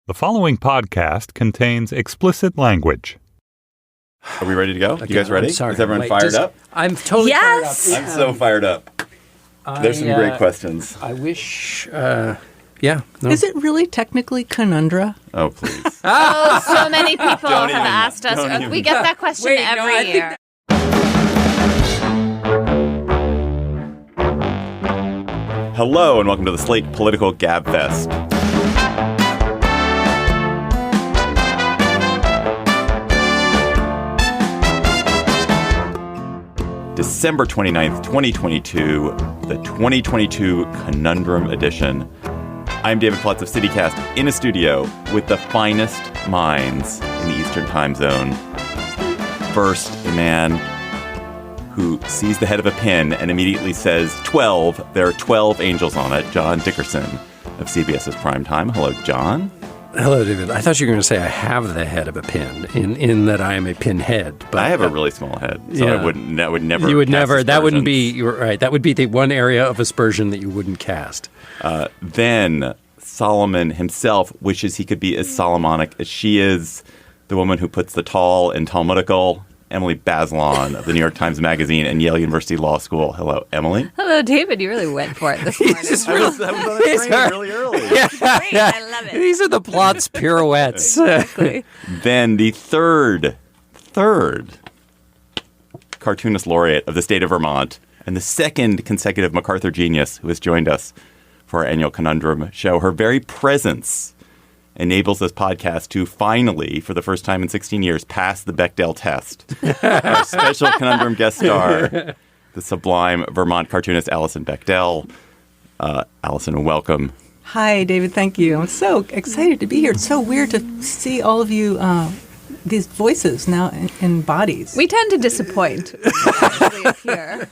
The following podcast contains explicit language. Are we ready to go? Okay, You guys ready? Sorry. Is everyone fired up? I'm totally fired up. I'm so fired up. There's some great questions. I wish, No. Is it really technically Conundrum? Oh, please. Oh, so many people have even- asked don't us. even. We get that question every year. Hello, and welcome to the Slate Political Gabfest. December 29th, 2022, the 2022 Conundrum edition. I'm David Plotz of CityCast in a studio with the finest minds in the Eastern time zone. First, a man who sees the head of a pin and immediately says 12. There are 12 angels on it. John Dickerson of CBS's Primetime. Hello, John. Hello, David. I thought you were going to say I have the head of a pin, in that I am a pinhead. But I have a really small head, so I would never. You would never. That wouldn't aspersions. be. You're right. That would be the one area of aspersion that you wouldn't cast. Then Solomon himself wishes he could be as Solomonic as she is, the woman who puts the tall and Talmudical, Emily Bazelon of the New York Times Magazine and Yale University Law School. Hello, Emily. Hello, David. You really went for it this morning. I was on a train really early. Great. I love it. These are the Plotz pirouettes. Then the third cartoonist laureate of the state of Vermont and the second consecutive MacArthur genius who has joined us for our annual Conundrum show. Her very presence enables this podcast to finally, for the first time in 16 years, pass the Bechdel test. Our special Conundrum guest star, the sublime Vermont cartoonist Alison Bechdel. Alison, welcome. Hi, David. Thank you. I'm so excited to be here. It's so weird to see all of you, these voices now in bodies. We tend to disappoint when we actually appear.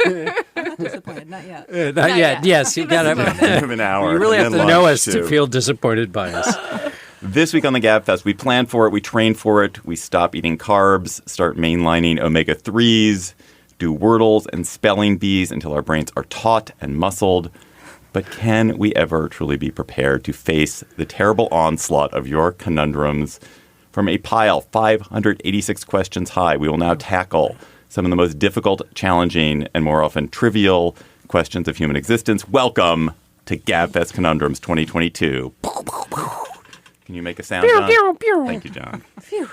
I'm not disappointed. Not yet. Not yet. yet. Yes, you've got You have an hour. You really have and to then know lunch, us to too. feel disappointed by us. This week on the Gabfest, we plan for it, we train for it, we stop eating carbs, start mainlining omega-3s, do wordles and spelling bees until our brains are taut and muscled. But can we ever truly be prepared to face the terrible onslaught of your conundrums? From a pile 586 questions high, we will now tackle some of the most difficult, challenging, and more often trivial questions of human existence. Welcome to Gabfest Conundrums 2022. Can you make a sound, John? Thank you, John. Phew.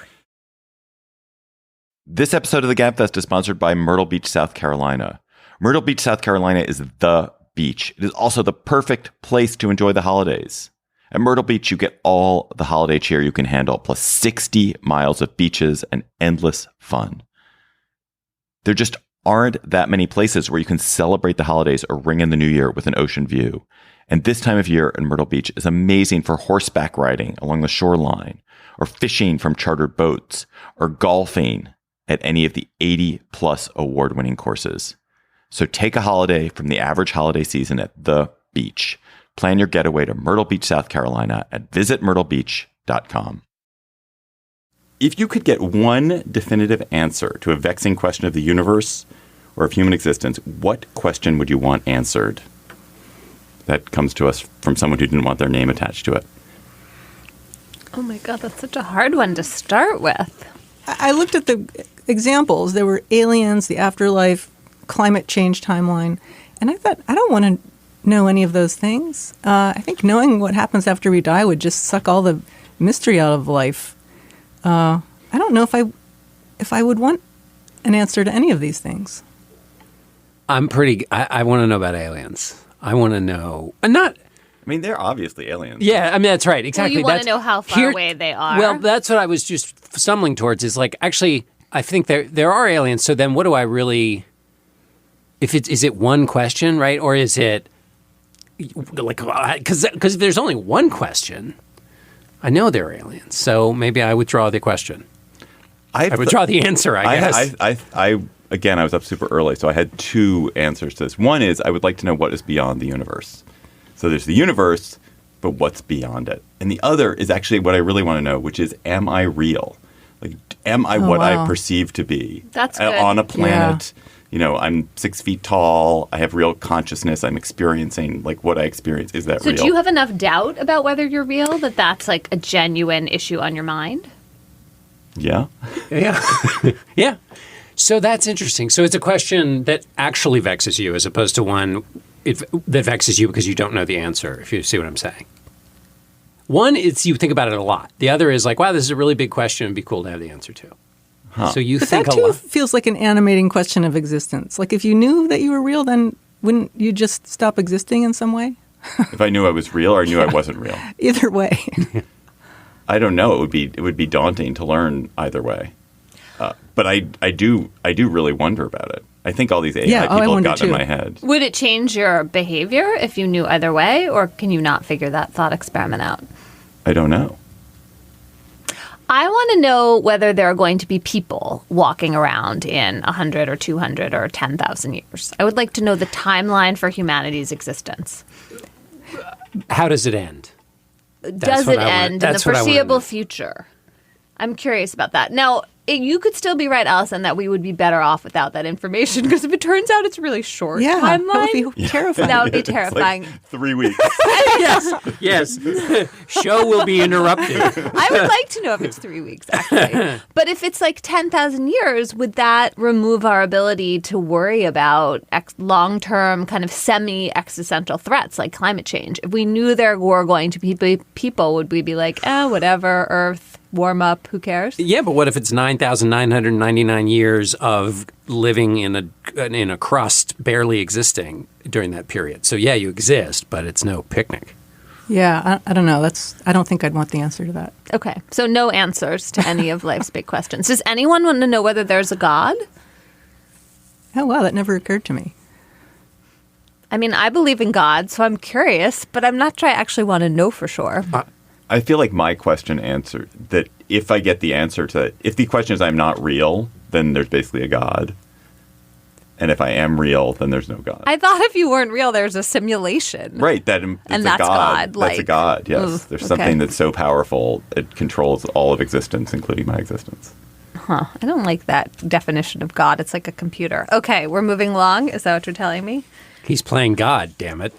This episode of the Gabfest is sponsored by Myrtle Beach, South Carolina. Myrtle Beach, South Carolina is the beach. It is also the perfect place to enjoy the holidays. At Myrtle Beach, you get all the holiday cheer you can handle, plus 60 miles of beaches and endless fun. There just aren't that many places where you can celebrate the holidays or ring in the new year with an ocean view. And this time of year in Myrtle Beach is amazing for horseback riding along the shoreline, or fishing from chartered boats, or golfing at any of the 80-plus award-winning courses. So take a holiday from the average holiday season at the beach. Plan your getaway to Myrtle Beach, South Carolina at visitmyrtlebeach.com. If you could get one definitive answer to a vexing question of the universe or of human existence, what question would you want answered? That comes to us from someone who didn't want their name attached to it. Oh my God, that's such a hard one to start with. I looked at the examples. There were aliens, the afterlife, climate change timeline, and I thought, I don't want to know any of those things. I think knowing what happens after we die would just suck all the mystery out of life. I don't know if I would want an answer to any of these things. I want to know about aliens. I want to know. I mean, they're obviously aliens. Yeah, I mean, that's right. Exactly. Well, you want to know how far away they are. Well, that's what I was just stumbling towards is like, actually, I think there are aliens. So then what do I really, is it one question, right? Or is it like, because if there's only one question, I know they're aliens. So maybe I withdraw the question. I withdraw the answer, I guess. Again, I was up super early, so I had two answers to this. One is I would like to know what is beyond the universe. So there's the universe, but what's beyond it? And the other is actually what I really want to know, which is, am I real? Like, am I what I perceive to be? That's good. On a planet I'm 6 feet tall. I have real consciousness. I'm experiencing like what I experience. Is that real? So do you have enough doubt about whether you're real that that's like a genuine issue on your mind? Yeah. Yeah. Yeah. So that's interesting. So it's a question that actually vexes you as opposed to one that vexes you because you don't know the answer, if you see what I'm saying. One is you think about it a lot. The other is like, wow, this is a really big question. It'd be cool to have the answer to. Huh. So you think that a lot. feels like an animating question of existence. Like if you knew that you were real, then wouldn't you just stop existing in some way? If I knew I was real or knew I wasn't real. Either way. I don't know. It would be daunting to learn either way. But I do really wonder about it. I think all these AI people have gotten in my head. Would it change your behavior if you knew either way, or can you not figure that thought experiment out? I don't know. I want to know whether there are going to be people walking around in 100 or 200 or 10,000 years. I would like to know the timeline for humanity's existence. How does it end? Does it end in the foreseeable future? I'm curious about that. Now, you could still be right, Alison, that we would be better off without that information because if it turns out it's really short timeline, that would be terrifying. That would be terrifying. Like 3 weeks. Yes. Show will be interrupted. I would like to know if it's 3 weeks, actually. But if it's like 10,000 years, would that remove our ability to worry about long-term kind of semi-existential threats like climate change? If we knew there were going to be people, would we be like, whatever, Earth, warm up, who cares? Yeah, but what if it's 9,999 years of living in a crust, barely existing during that period? So yeah, you exist, but it's no picnic. Yeah, I don't know. I don't think I'd want the answer to that. Okay, so no answers to any of life's big questions. Does anyone want to know whether there's a God? Oh, wow, that never occurred to me. I mean, I believe in God, so I'm curious, but I'm not sure I actually want to know for sure. I feel like my question answered that if I get the answer to if the question is I'm not real, then there's basically a God. And if I am real, then there's no God. I thought if you weren't real, there's a simulation. Right. And that's God. That's a God, yes. There's something that's so powerful, it controls all of existence, including my existence. Huh. I don't like that definition of God. It's like a computer. Okay, we're moving along. Is that what you're telling me? He's playing God, damn it.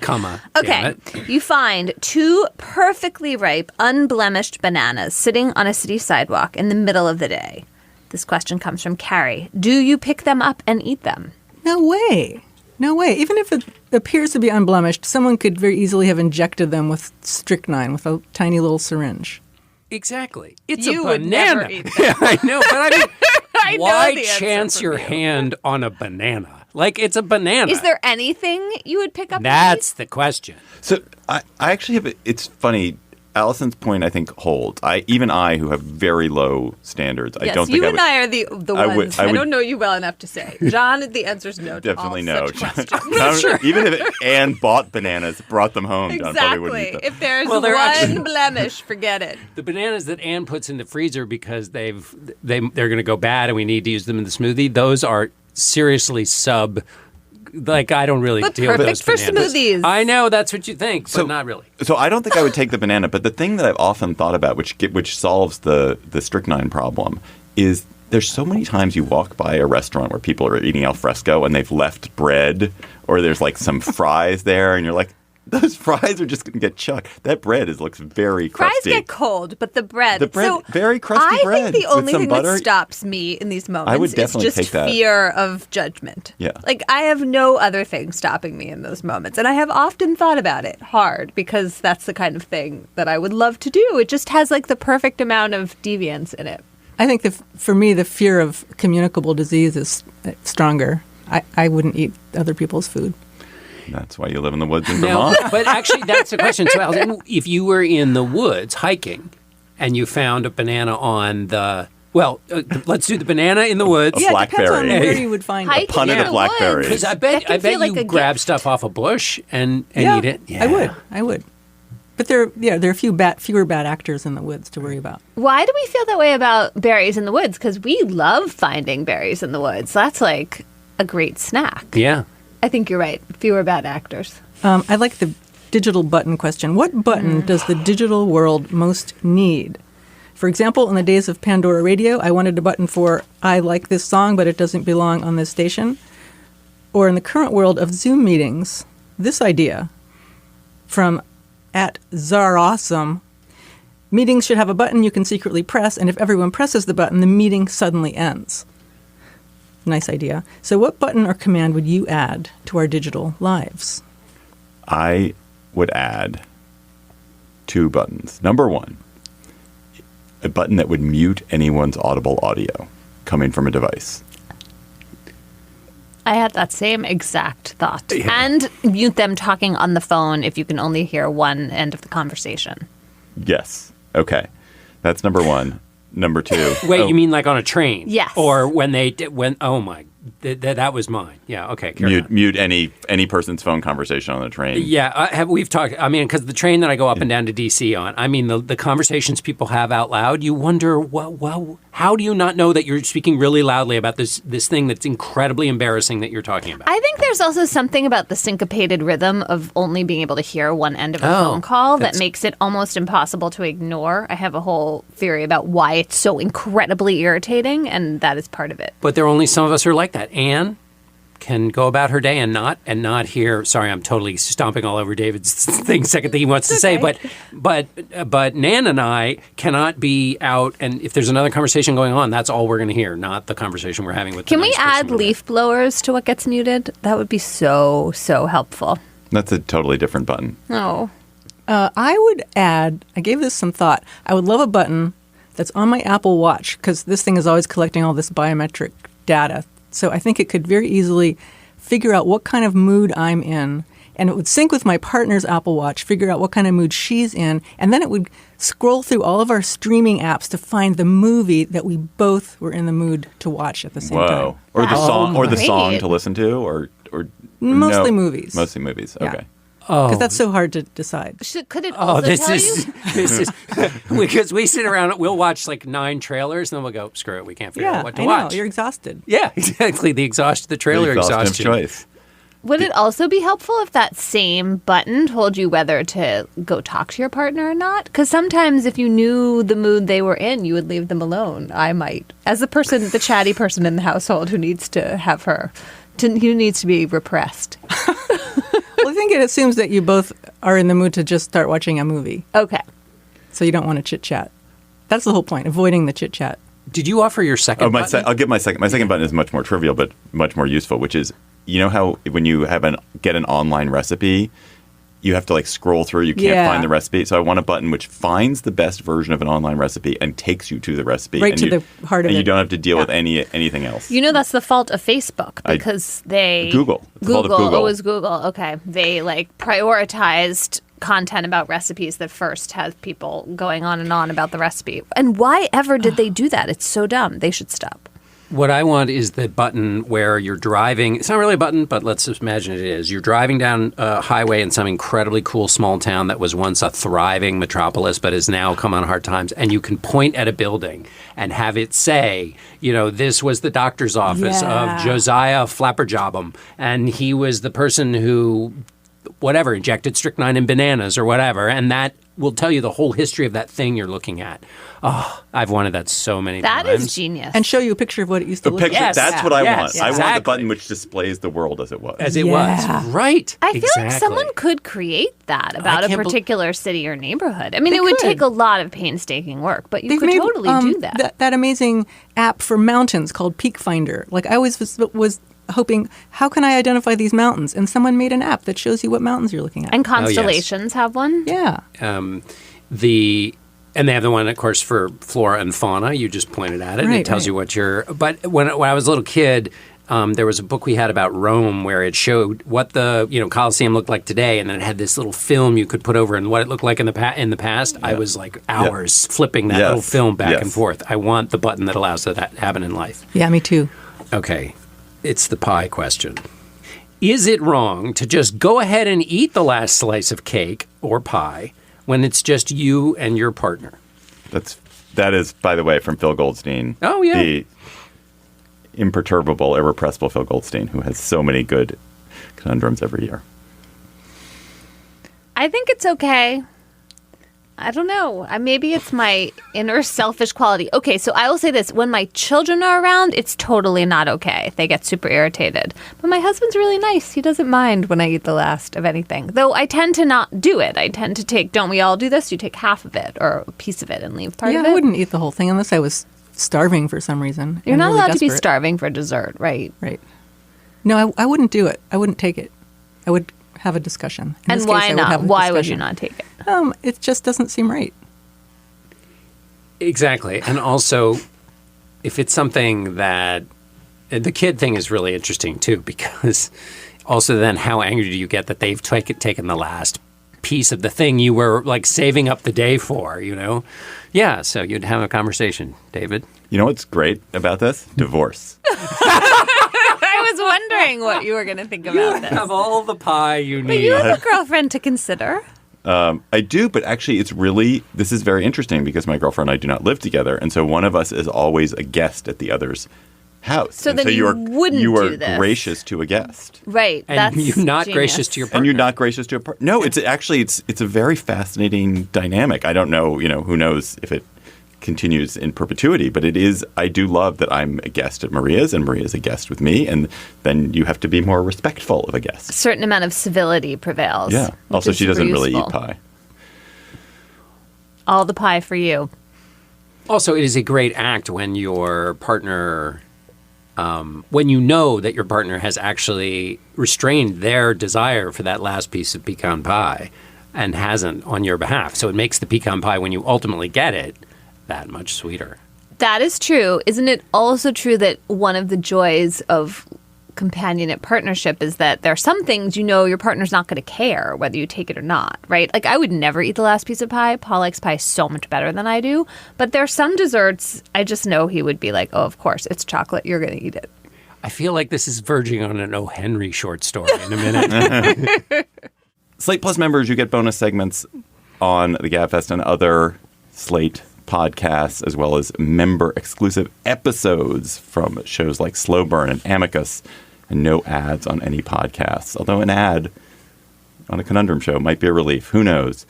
Comma. Okay. Damn it. You find 2 perfectly ripe, unblemished bananas sitting on a city sidewalk in the middle of the day. This question comes from Carrie. Do you pick them up and eat them? No way. No way. Even if it appears to be unblemished, someone could very easily have injected them with strychnine, with a tiny little syringe. Exactly. It's You a would banana. never eat them. Yeah, I know, but I mean, I know why the answer chance from your you. hand on a banana? Like, it's a banana. Is there anything you would pick up That's the question. So I actually have it's funny. Alison's point, I think, holds. Even I, who have very low standards, Yes, I don't think you I and would. I are the ones. I would- don't know you well enough to say. John, the answer is no to Definitely all no. such questions. Sure. Even if Anne bought bananas, brought them home, John probably wouldn't eat Exactly. them. If there's Well, they're one actually- blemish, forget it. The bananas that Anne puts in the freezer because they're going to go bad and we need to use them in the smoothie, those are seriously like, I don't really But deal with those perfect for bananas. smoothies. I know, that's what you think, but not really. So I don't think I would take the banana, but the thing that I've often thought about, which solves the strychnine problem, is there's so many times you walk by a restaurant where people are eating al fresco and they've left bread, or there's like some fries there, and you're like, those fries are just going to get chucked. That bread looks very crusty. Fries get cold, but the bread. The very crusty I bread think the with only some thing butter. that stops me in these moments I would is definitely just take that. fear of judgment. Yeah. Like, I have no other thing stopping me in those moments. And I have often thought about it hard because that's the kind of thing that I would love to do. It just has like the perfect amount of deviance in it. I think for me, the fear of communicable disease is stronger. I wouldn't eat other people's food. That's why you live in the woods in No, Vermont. but actually, that's the question. So, Alison, if you were in the woods hiking and you found a banana on the let's do the banana in the woods. A blackberry. Depends on where you would find Hiking it. punnet in of the blackberries. woods. Because I That can bet feel like you a grab gift. stuff off a bush and Yeah, eat it. Yeah. I would. But there are fewer bad actors in the woods to worry about. Why do we feel that way about berries in the woods? Because we love finding berries in the woods. That's like a great snack. Yeah. I think you're right. Fewer bad actors. I like the digital button question. What button does the digital world most need? For example, in the days of Pandora Radio, I wanted a button for I like this song, but it doesn't belong on this station. Or in the current world of Zoom meetings, this idea from @Zarawesome, meetings should have a button you can secretly press, and if everyone presses the button, the meeting suddenly ends. Nice idea. So what button or command would you add to our digital lives? I would add 2 buttons. Number 1, a button that would mute anyone's audible audio coming from a device. I had that same exact thought. Yeah. And mute them talking on the phone if you can only hear one end of the conversation. Yes. Okay. That's number 1. Number 2. Wait, you mean like on a train? Yes. Or oh my, that was mine. Yeah, okay. Mute any person's phone conversation on the train. Yeah, we've talked, because the train that I go up and down to D.C. on, the conversations people have out loud, you wonder, well, how do you not know that you're speaking really loudly about this thing that's incredibly embarrassing that you're talking about? I think there's also something about the syncopated rhythm of only being able to hear one end of a phone call that makes it almost impossible to ignore. I have a whole theory about why it's so incredibly irritating, and that is part of it. But there are only some of us who are like that. Anne can go about her day and not hear. Sorry, I'm totally stomping all over David's second thing he wants to say. But Nan and I cannot be out, and if there's another conversation going on, that's all we're going to hear, not the conversation we're having with. Can we add leaf blowers to what gets muted? That would be so helpful. That's a totally different button. Oh, I would add. I gave this some thought. I would love a button that's on my Apple Watch because this thing is always collecting all this biometric data. So I think it could very easily figure out what kind of mood I'm in, and it would sync with my partner's Apple Watch, figure out what kind of mood she's in, and then it would scroll through all of our streaming apps to find the movie that we both were in the mood to watch at the same time. Or the song to listen to, or mostly movies. Mostly movies. Yeah. Okay. Because that's so hard to decide. Could it also tell you? This is because we sit around, we'll watch like 9 trailers, and then we'll go, screw it, we can't figure out what to watch. Know, you're exhausted. Yeah, exactly. The trailer exhaustion. Choice. Would it also be helpful if that same button told you whether to go talk to your partner or not? Because sometimes if you knew the mood they were in, you would leave them alone. I might. As the chatty person in the household who needs to who needs to be repressed. Well, I think it assumes that you both are in the mood to just start watching a movie. Okay. So you don't want to chit-chat. That's the whole point, avoiding the chit-chat. Did you offer your second button? I'll give my second. My second button is much more trivial, but much more useful, which is, you know how when you get an online recipe, you have to scroll through, you can't find the recipe. So I want a button which finds the best version of an online recipe and takes you to the recipe. Right to the heart of it. And you don't have to deal with anything else. You know that's the fault of Facebook because Google. It's the fault of Google. Oh, it was Google. Okay. They prioritized content about recipes that first has people going on and on about the recipe. And why ever did they do that? It's so dumb. They should stop. What I want is the button where you're driving. It's not really a button, but let's just imagine it is. You're driving down a highway in some incredibly cool small town that was once a thriving metropolis, but has now come on hard times. And you can point at a building and have it say, this was the doctor's office of Josiah Flapperjobham. And he was the person who, injected strychnine in bananas or whatever. And that will tell you the whole history of that thing you're looking at. Oh, I've wanted that so many times. That is genius. And show you a picture of what it used to look like. Yes, that's what I want. Yes, I want the exactly. button which displays the world as it was. As it was. Right. I feel like someone could create that about a particular city or neighborhood. I mean, it would take a lot of painstaking work, but you could totally do that. That amazing app for mountains called Peak Finder. I always was hoping, how can I identify these mountains? And someone made an app that shows you what mountains you're looking at. And Constellations have one? Yeah. And they have the one, of course, for flora and fauna. You just pointed at it. And it tells you what you're... But when I was a little kid, there was a book we had about Rome where it showed what the Colosseum looked like today, and then it had this little film you could put over and what it looked like in the past. Yeah. I was hours flipping that little film back and forth. I want the button that allows that to happen in life. Yeah, me too. Okay. It's the pie question. Is it wrong to just go ahead and eat the last slice of cake or pie when it's just you and your partner? That is, by the way, from Phil Goldstein. Oh, yeah. The imperturbable, irrepressible Phil Goldstein, who has so many good conundrums every year. I think it's okay. I don't know. Maybe it's my inner selfish quality. Okay, so I will say this. When my children are around, it's totally not okay. They get super irritated. But my husband's really nice. He doesn't mind when I eat the last of anything. Though I tend to not do it. I tend to take, don't we all do this? You take half of it or a piece of it and leave part of it. Yeah, I wouldn't eat the whole thing unless I was starving for some reason. You're not really allowed to be desperate. starving for dessert, right? Right. No, I wouldn't do it. I wouldn't take it. I would have a discussion. In And this why case, I would not? have a Why would discussion. you not take it? It just doesn't seem right. Exactly. And also, if it's something that the kid thing is really interesting, too, because also then how angry do you get that they've taken the last piece of the thing you were like saving up the day for, you know? Yeah. So you'd have a conversation, David. You know what's great about this? Divorce. I was wondering what you were going to think about this. Have all the pie you But need. you have a girlfriend to consider. I do, but actually this is very interesting because my girlfriend and I do not live together. And so one of us is always a guest at the other's house. So and then you wouldn't you are do this. gracious to a guest. Right. And That's you're not genius. gracious to your partner. And you're not gracious to a partner. No, it's actually, it's a very fascinating dynamic. I don't know, who knows if it continues in perpetuity, but it is, I do love that I'm a guest at Maria's and Maria's a guest with me. And then you have to be more respectful of a guest. A certain amount of civility prevails. Yeah. which Also, is she doesn't super really useful. eat pie. All the pie for you. Also, it is a great act when your partner, when you know that your partner has actually restrained their desire for that last piece of pecan pie and hasn't on your behalf. So it makes the pecan pie, when you ultimately get it, that much sweeter. That is true. Isn't it also true that one of the joys of companionate partnership is that there are some things your partner's not going to care whether you take it or not, right? Like I would never eat the last piece of pie. Paul likes pie so much better than I do. But there are some desserts I just know he would be like, oh, of course, it's chocolate. You're going to eat it. I feel like this is verging on an O. Henry short story in a minute. Slate Plus members, you get bonus segments on the Gabfest and other Slate podcasts, as well as member-exclusive episodes from shows like Slow Burn and Amicus, and no ads on any podcasts. Although an ad on a Conundrum show might be a relief. Who knows?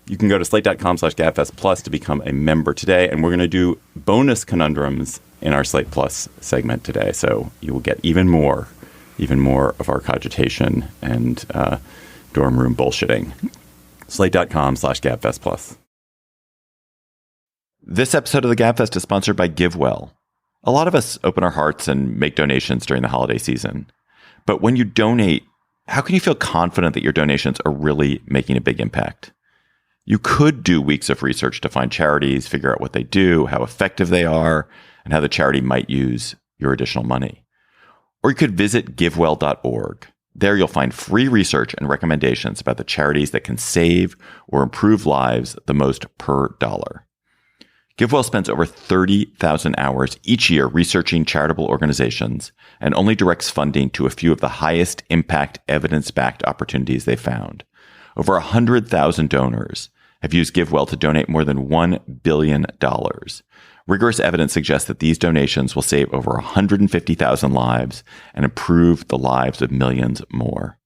You can go to slate.com/Gabfest Plus to become a member today, and we're going to do bonus conundrums in our Slate Plus segment today. So you will get even more of our cogitation and dorm room bullshitting. Slate.com/Gabfest Plus. This episode of the Gabfest is sponsored by GiveWell. A lot of us open our hearts and make donations during the holiday season. But when you donate, how can you feel confident that your donations are really making a big impact? You could do weeks of research to find charities, figure out what they do, how effective they are, and how the charity might use your additional money. Or you could visit givewell.org. There you'll find free research and recommendations about the charities that can save or improve lives the most per dollar. GiveWell spends over 30,000 hours each year researching charitable organizations and only directs funding to a few of the highest impact evidence-backed opportunities they found. Over 100,000 donors have used GiveWell to donate more than $1 billion. Rigorous evidence suggests that these donations will save over 150,000 lives and improve the lives of millions more.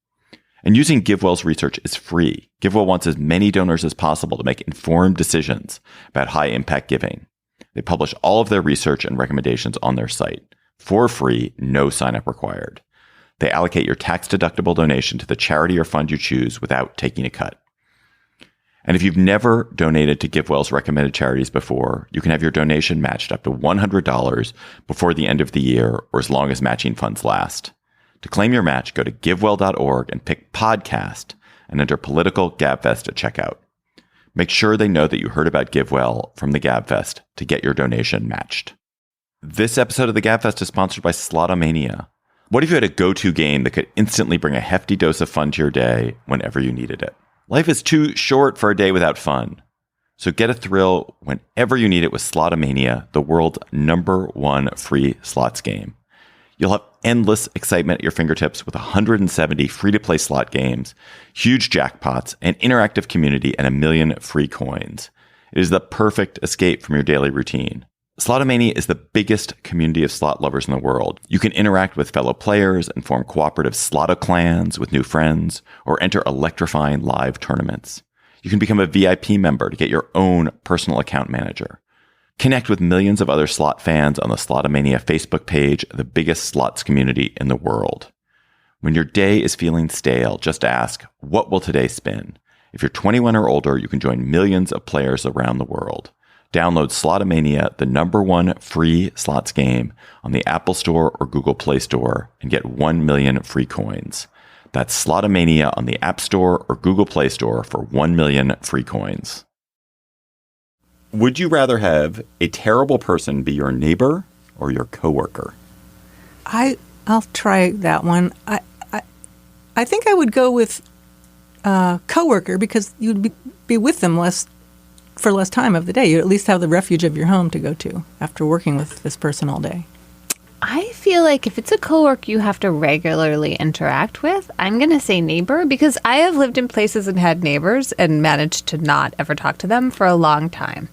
And using GiveWell's research is free. GiveWell wants as many donors as possible to make informed decisions about high-impact giving. They publish all of their research and recommendations on their site. For free, no sign-up required. They allocate your tax-deductible donation to the charity or fund you choose without taking a cut. And if you've never donated to GiveWell's recommended charities before, you can have your donation matched up to $100 before the end of the year or as long as matching funds last. To claim your match, go to givewell.org and pick podcast and enter political Gabfest at checkout. Make sure they know that you heard about GiveWell from the Gabfest to get your donation matched. This episode of the Gabfest is sponsored by Slotomania. What if you had a go-to game that could instantly bring a hefty dose of fun to your day whenever you needed it? Life is too short for a day without fun. So get a thrill whenever you need it with Slotomania, the world's #1 free slots game. You'll have endless excitement at your fingertips with 170 free-to-play slot games, huge jackpots, an interactive community, and 1 million free coins. It is the perfect escape from your daily routine. Slotomania is the biggest community of slot lovers in the world. You can interact with fellow players and form cooperative Sloto clans with new friends, or enter electrifying live tournaments. You can become a VIP member to get your own personal account manager. Connect with millions of other slot fans on the Slotomania Facebook page, the biggest slots community in the world. When your day is feeling stale, just ask, what will today spin? If you're 21 or older, you can join millions of players around the world. Download Slotomania, the #1 free slots game, on the Apple Store or Google Play Store and get 1 million free coins. That's Slotomania on the App Store or Google Play Store for 1 million free coins. Would you rather have a terrible person be your neighbor or your coworker? I'll try that one. I think I would go with coworker because you'd be with them for less time of the day. You at least have the refuge of your home to go to after working with this person all day. I feel like if it's a coworker you have to regularly interact with, I'm going to say neighbor because I have lived in places and had neighbors and managed to not ever talk to them for a long time.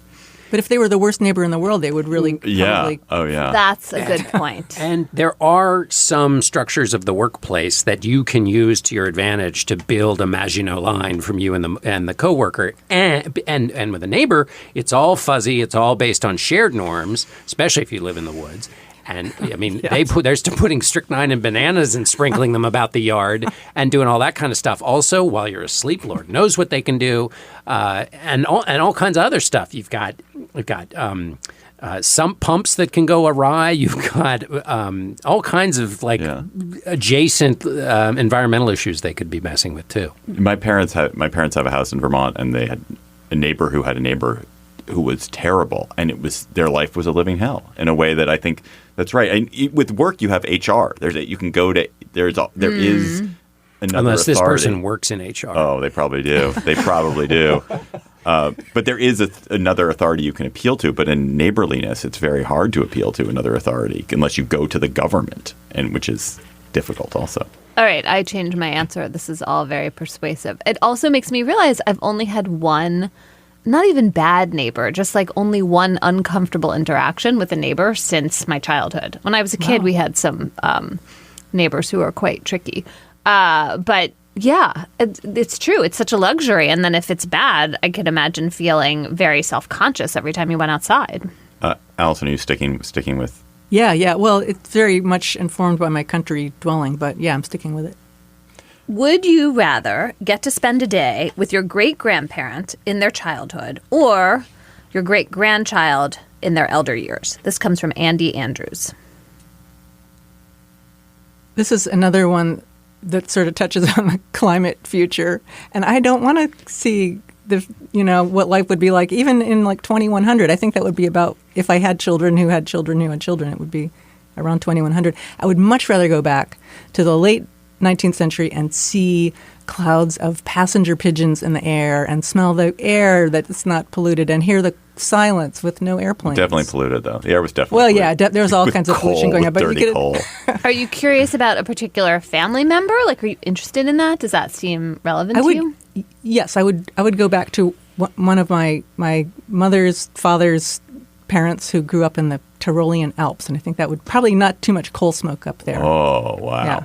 But if they were the worst neighbor in the world, they would really probably... Oh, yeah. That's a good point. And there are some structures of the workplace that you can use to your advantage to build a Maginot line from you and the coworker. And with a neighbor, it's all fuzzy. It's all based on shared norms, especially if you live in the woods. And I mean, they're putting strychnine and bananas and sprinkling them about the yard and doing all that kind of stuff. Also, while you're asleep, Lord knows what they can do, and all kinds of other stuff. We've got some pumps that can go awry. You've got all kinds of adjacent environmental issues they could be messing with too. My parents have a house in Vermont, and they had a neighbor who had a neighbor who was terrible, and their life was a living hell in a way that I think that's right. And with work, you have HR. There is another Unless this authority. person works in HR. Oh, they probably do. They probably do. But there is another authority you can appeal to. But in neighborliness, it's very hard to appeal to another authority unless you go to the government, and which is difficult also. All right, I changed my answer. This is all very persuasive. It also makes me realize I've only had one, not even bad neighbor, just like only one uncomfortable interaction with a neighbor since my childhood. When I was a kid, we had some neighbors who were quite tricky. But yeah, it's true. It's such a luxury. And then if it's bad, I could imagine feeling very self-conscious every time you went outside. Alison, are you sticking with? Yeah. Well, it's very much informed by my country dwelling, but yeah, I'm sticking with it. Would you rather get to spend a day with your great-grandparent in their childhood or your great-grandchild in their elder years? This comes from Andy Andrews. This is another one that sort of touches on the climate future. And I don't want to see what life would be like, even in like 2100. I think that would be about, if I had children who had children who had children, it would be around 2100. I would much rather go back to the late 19th century and see clouds of passenger pigeons in the air and smell the air that's not polluted and hear the silence with no airplanes. Definitely polluted, though. The air was definitely polluted. Yeah, there was all kinds of pollution going on. But dirty coal. Are you curious about a particular family member? Like, are you interested in that? Does that seem relevant to you? Yes, I would go back to one of my mother's father's parents who grew up in the Tyrolean Alps, and I think that would probably not too much coal smoke up there. Oh, wow. Yeah.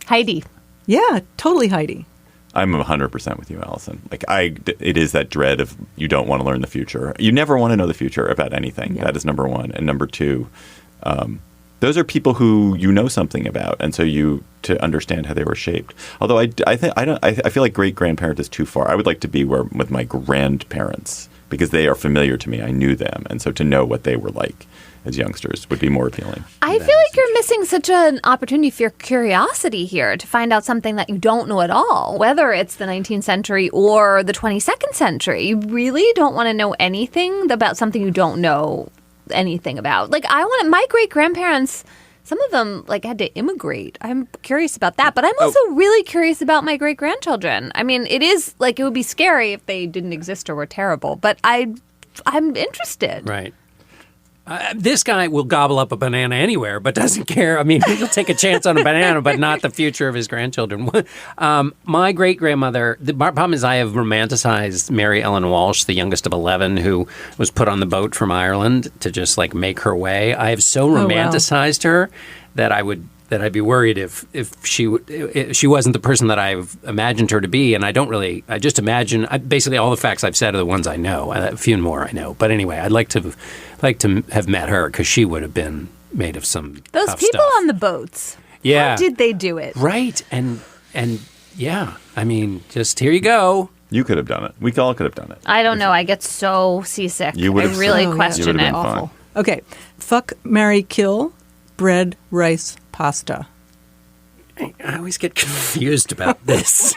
Heidi. Yeah, totally Heidi. I'm 100% with you, Alison. It is that dread of you don't want to learn the future. You never want to know the future about anything. Yeah. That is number one. And number two, those are people who you know something about, and so to understand how they were shaped. Although I feel like great grandparent is too far. I would like to be with my grandparents because they are familiar to me. I knew them, and so to know what they were like as youngsters would be more appealing. I feel like you're missing such an opportunity for your curiosity here to find out something that you don't know at all, whether it's the 19th century or the 22nd century. You really don't want to know anything about something you don't know anything about. Like, my great-grandparents, some of them had to immigrate. I'm curious about that, but I'm also really curious about my great-grandchildren. I mean, it is it would be scary if they didn't exist or were terrible, but I'm interested. Right. This guy will gobble up a banana anywhere, but doesn't care. I mean, he'll take a chance on a banana, but not the future of his grandchildren. My great-grandmother, the problem is I have romanticized Mary Ellen Walsh, the youngest of 11, who was put on the boat from Ireland to just make her way. I have so romanticized her that I would I'd be worried if she wasn't the person that I've imagined her to be. And I just imagine, basically all the facts I've said are the ones I know. A few more I know. But anyway, I'd like to have met her because she would have been made of some Those tough people stuff. on the boats. Yeah. How did they do it? Right. And yeah, I mean, just here you go. You could have done it. We all could have done it. I don't know. I get so seasick. You would I have really said- question you would it. have been fine. Awful. Okay. Fuck, marry, kill, bread, rice, pasta. I always get confused about this.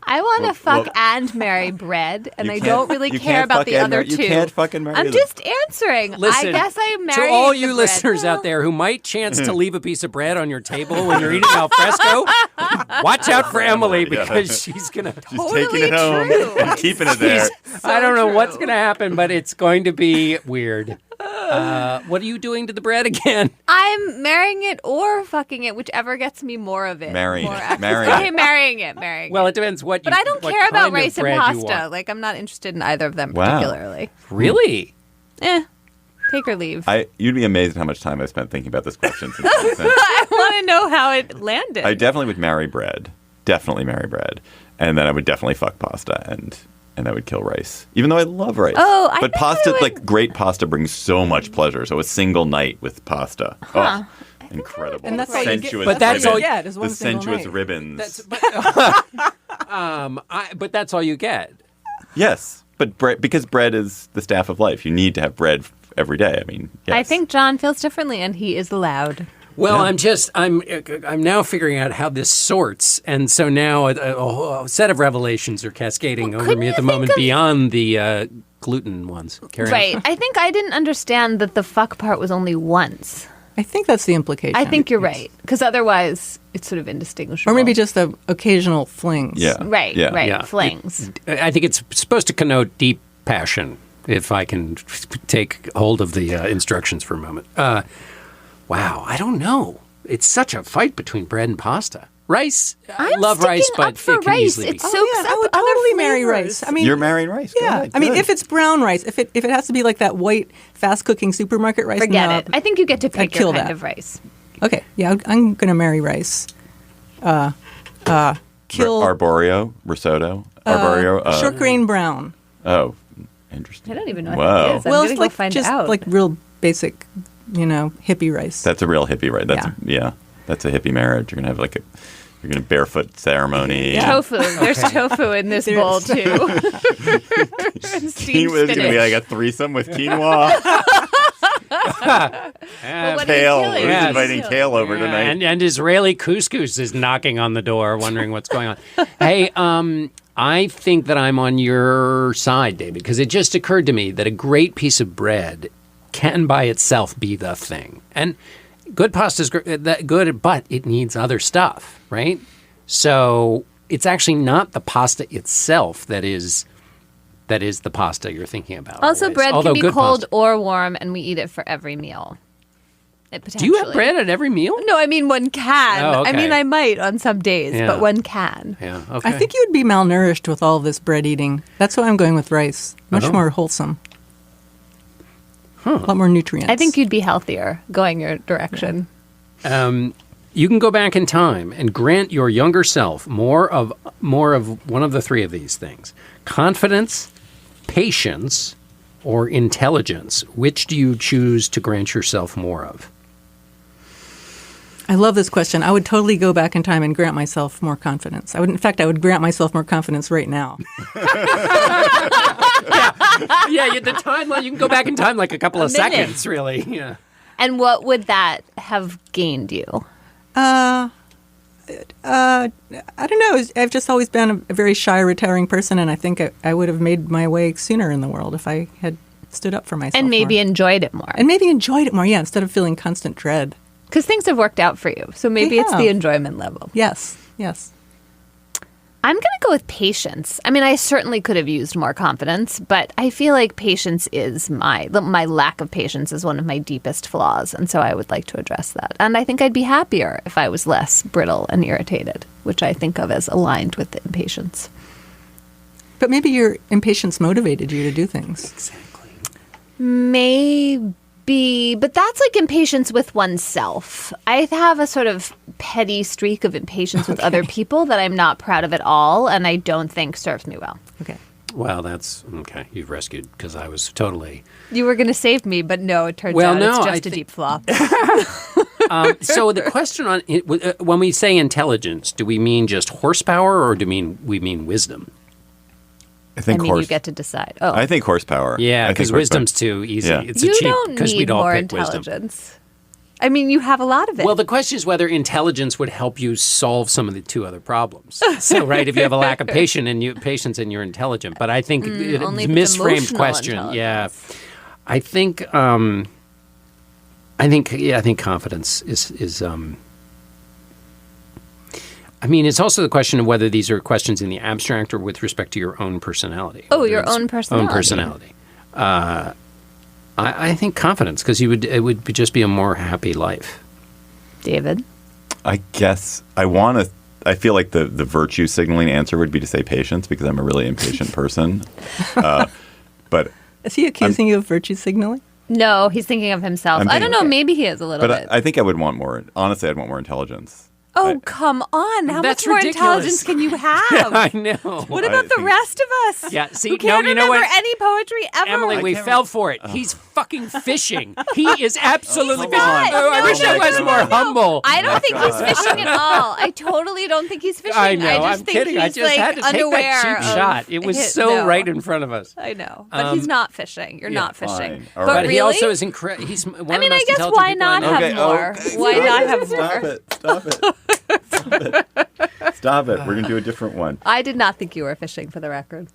I want to fuck well- and marry bread, and You I can't- don't really you care can't about fuck the and other marry- two. You can't fucking marry I'm them. just answering. Listen, I guess I marry to all you listeners out there who might chance to leave a piece of bread on your table when you're eating al fresco, watch out for Emily because she's gonna. She's taking it home true. and keeping it there. I don't know what's true. gonna happen, but it's going to be weird. What are you doing to the bread again? I'm marrying it or fucking it, whichever gets me more of it. Marrying More it. access. Marrying Okay, it. marrying it. Marrying Well, it. it depends what. But I don't what care about kind of rice and bread you pasta. want. Like, I'm not interested in either of them Wow. particularly. Really? Take or leave. You'd be amazed at how much time I spent thinking about this question. I want to know how it landed. I definitely would marry bread. Definitely marry bread. And then I would definitely fuck pasta and I would kill rice. Even though I love rice. Oh, I But think pasta, I would- like great pasta brings so much pleasure. So a single night with pasta. Huh. Oh, incredible. And that's all you get. Sensuous But that's all ribbons. you get is one The single sensuous night. ribbons. But that's all you get. Yes. But because bread is the staff of life. You need to have bread every day. I mean, yes. I think John feels differently, and he is allowed. Well, I'm now figuring out how this sorts, and so now a set of revelations are cascading over couldn't me at you the moment think of- beyond the gluten ones. Carrie on. Right. I think I didn't understand that the fuck part was only once. I think that's the implication. I think you're right, because otherwise it's sort of indistinguishable. Or maybe just the occasional flings. Yeah. Right, Yeah. right. Yeah. Flings. I think it's supposed to connote deep passion. If I can take hold of the instructions for a moment. Wow, I don't know. It's such a fight between bread and pasta. Rice, I I'm love rice, sticking but up for it can rice. easily It's be. so- Oh, yeah, Soaks I up would other totally marry flavors. rice. I mean, You're marrying rice. Go yeah. ahead. I mean, Good. if it's brown rice, if it has to be like that white, fast cooking supermarket rice, Forget no, it. I think you get to pick kill your kind that. of rice. Okay, yeah, I'm gonna marry rice. Kill Arborio, risotto, arborio. short grain brown. Oh, interesting. I don't even know what Whoa. that is. I'm Well, gonna it's go like find just out. like real basic, hippie rice. That's a real hippie, right? That's a hippie marriage. You're gonna have you're gonna barefoot ceremony. Yeah. tofu. There's tofu in this bowl too. And steamed There's gonna be spinach. like a threesome with quinoa. Well, what are you Kale. killing? Who's Yes. inviting Kale over tonight? And Israeli couscous is knocking on the door, wondering what's going on. Hey, I think that I'm on your side, David, because it just occurred to me that a great piece of bread can by itself be the thing. And good pasta's good, but it needs other stuff, right? So it's actually not the pasta itself that is the pasta you're thinking about. Also, always. bread Although can be good cold pasta. or warm, and we eat it for every meal. Do you have bread at every meal? No, I mean one can. Oh, okay. I mean I might on some days, Yeah. but one can. Yeah, okay. I think you would be malnourished with all this bread eating. That's why I'm going with rice. Much Oh. more wholesome. A lot more nutrients. I think you'd be healthier going your direction. You can go back in time and grant your younger self more of one of the three of these things: confidence, patience, or intelligence. Which do you choose to grant yourself more of? I love this question. I would totally go back in time and grant myself more confidence. I would grant myself more confidence right now. Yeah, the timeline. You can go back in time like a couple of minute. seconds, really. Yeah. And what would that have gained you? I don't know. I've just always been a very shy, retiring person, and I think I would have made my way sooner in the world if I had stood up for myself. And maybe more. enjoyed it more. And maybe enjoyed it more, yeah, instead of feeling constant dread. Because things have worked out for you. So maybe They it's the have. enjoyment level. Yes. I'm going to go with patience. I mean, I certainly could have used more confidence, but I feel like patience is my lack of patience is one of my deepest flaws. And so I would like to address that. And I think I'd be happier if I was less brittle and irritated, which I think of as aligned with impatience. But maybe your impatience motivated you to do things. Exactly. Maybe. but that's like impatience with oneself. I have a sort of petty streak of impatience with other people that I'm not proud of at all, and I don't think serves me well. Okay. Well, that's okay. You've rescued because I was totally. You were going to save me, but no, it turns out it's just a deep flop. So the question on when we say intelligence, do we mean just horsepower or do we mean wisdom? I mean, you get to decide. Oh, I think horsepower. Yeah, because wisdom's too easy. Yeah. It's you a cheap don't because need we'd all more pick wisdom. intelligence. I mean, you have a lot of it. Well, the question is whether intelligence would help you solve some of the two other problems. So, right, if you have a lack of patience and you're intelligent, but I think it's a misframed question. Yeah, I think confidence is. I mean, it's also the question of whether these are questions in the abstract or with respect to your own personality. Oh, your own personality. I think confidence, because it would just be a more happy life. David? I guess I feel like the virtue signaling answer would be to say patience because I'm a really impatient person. But is he accusing you of virtue signaling? No, he's thinking of himself. I don't know. Maybe he is a little bit. But I think I would want more. Honestly, I'd want more intelligence. Oh, come on. How That's much more ridiculous. intelligence can you have? I know. What about the rest of us? Yeah, see, who can't you know remember what? any poetry ever? Emily, we fell for it. He's fucking fishing. He is absolutely fishing. not. I wish I was more humble. I don't think he's fishing at all. I totally don't think he's fishing. I know. I just I'm think kidding. He's I just like had to take unaware that cheap of shot. It was so right in front of us. I know, but he's not fishing. You're not fishing. Fine. All But right. But really, he also is incredible. He's one I mean, of the I most guess intelligent why people I not know. have Okay, more? okay. Why not have more? Stop it. Stop it. We're going to do a different one. I did not think you were fishing, for the record.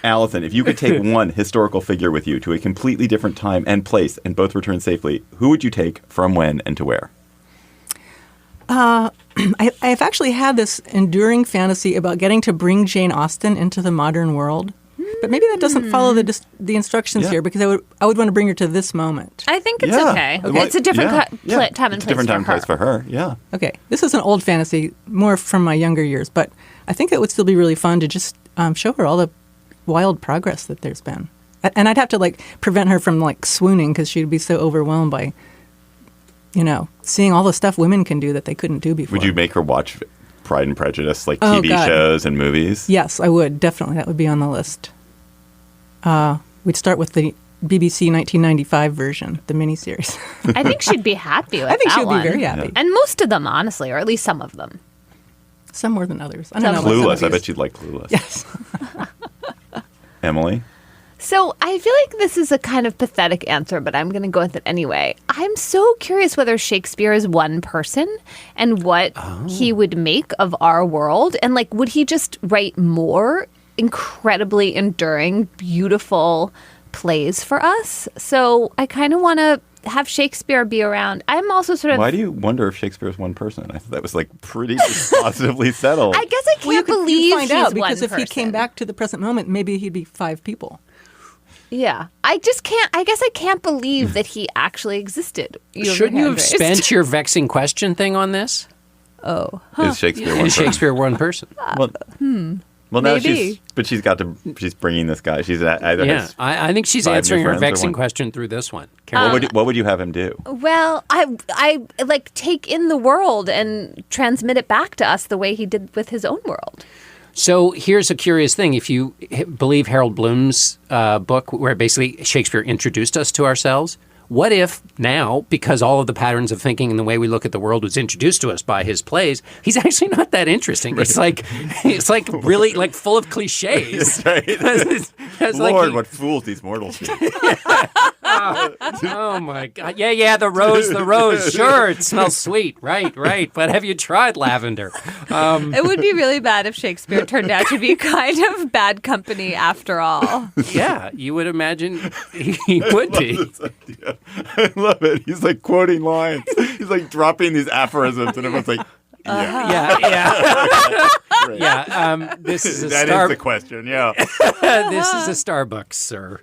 Alison, if you could take one historical figure with you to a completely different time and place and both return safely, who would you take, from when, and to where? I've actually had this enduring fantasy about getting to bring Jane Austen into the modern world. But maybe that doesn't follow the instructions here, because I would want to bring her to this moment. I think it's okay. It's a different time and place It's a different time and place for her. Yeah. Okay, this is an old fantasy, more from my younger years, but I think it would still be really fun to just show her all the wild progress that there's been. And I'd have to prevent her from swooning, because she'd be so overwhelmed by, seeing all the stuff women can do that they couldn't do before. Would you make her watch Pride and Prejudice, TV shows and movies? Yes, I would. Definitely. That would be on the list. We'd start with the BBC 1995 version, the miniseries. I think she'd be happy with that. I think she'd one. be very happy. And most of them, honestly, or at least some of them. Some more than others. I don't know. Clueless. I bet you'd like Clueless. Yes. Emily? So I feel like this is a kind of pathetic answer, but I'm going to go with it anyway. I'm so curious whether Shakespeare is one person and what he would make of our world. And would he just write more incredibly enduring, beautiful plays for us? So I kind of want to have Shakespeare be around. I'm also sort of... Why do you wonder if Shakespeare is one person? I thought that was pretty positively settled. I guess I can't believe find he's out, one because if person. he came back to the present moment, maybe he'd be 5 people. Yeah. I just can't... I guess I can't believe that he actually existed. Shouldn't you have spent your vexing question thing on this? Oh. Is Shakespeare one Is person? Shakespeare one person? Well, now Maybe. she's bringing this guy. She's either Yeah, has I think she's 5 new answering her friends or vexing one. question through this one. What would you have him do? Well, I take in the world and transmit it back to us the way he did with his own world. So here's a curious thing. If you believe Harold Bloom's book, where basically Shakespeare introduced us to ourselves, what if now, because all of the patterns of thinking and the way we look at the world was introduced to us by his plays, he's actually not that interesting. It's really full of cliches. Right. It's Lord, what fools these mortals be. Oh my God! Yeah. The rose. Sure, it smells sweet. Right. But have you tried lavender? It would be really bad if Shakespeare turned out to be kind of bad company after all. Yeah, you would imagine he would be. I love it. He's quoting lines. He's dropping these aphorisms, and everyone's yeah. Yeah. Yeah. This is a That is the question. Yeah. This is a Starbucks, sir.